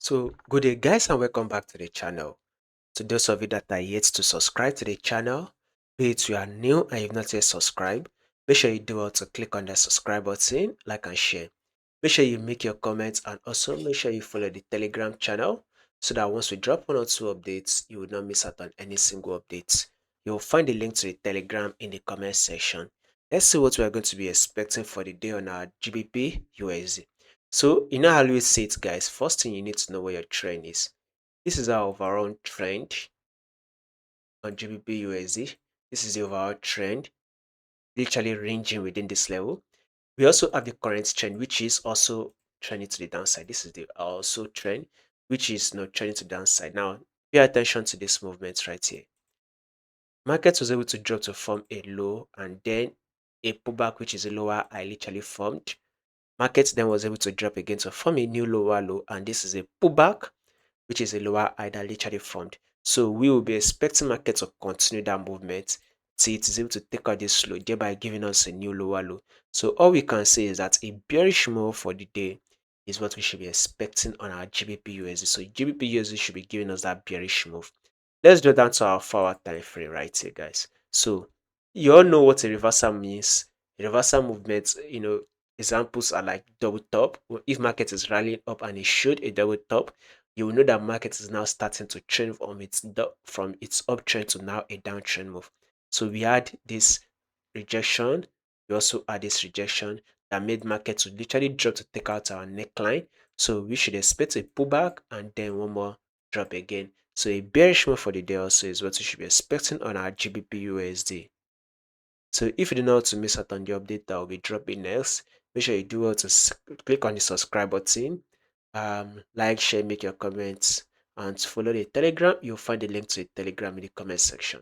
So, good day, guys, and welcome back to the channel. To those of you that are yet to subscribe to the channel, be it you are new and you've not yet subscribed, make sure you do well to click on the subscribe button, like and share. Make sure you make your comments and also make sure you follow the Telegram channel so that once we drop one or two updates, you will not miss out on any single update. You'll find the link to the Telegram in the comment section. Let's see what we are going to be expecting for the day on our GBP USD. So, you know how we say it, guys. First thing you need to know where your trend is. This is our overall trend on GBP USD. This is the overall trend, literally ranging within this level. We also have the current trend, which is also trending to the downside. This is the also trend, which is not trending to the downside. Now, pay attention to this movement right here. Market was able to drop to form a low and then a pullback, which is a lower high, literally formed. Market then was able to drop again to form a new lower low, and this is a pullback, which is a lower high that literally formed. So we will be expecting market to continue that movement till it is able to take out this low, thereby giving us a new lower low. So all we can say is that a bearish move for the day is what we should be expecting on our GBP USD. So GBP USD should be giving us that bearish move. Let's go down to our 4-hour time frame right here, guys. So you all know what a reversal means. A reversal movement, examples are like double top. If market is rallying up and it showed a double top, you will know that market is now starting to trend from its uptrend to now a downtrend move. So we had this rejection. We also had this rejection that made market to literally drop to take out our neckline. So we should expect a pullback and then one more drop again. So a bearish move for the day also is what we should be expecting on our GBP USD. So if you do not want to miss out on the update that will be dropping next, make sure you do well to click on the subscribe button, like, share, make your comments, and to follow the Telegram. You'll find the link to the Telegram in the comment section.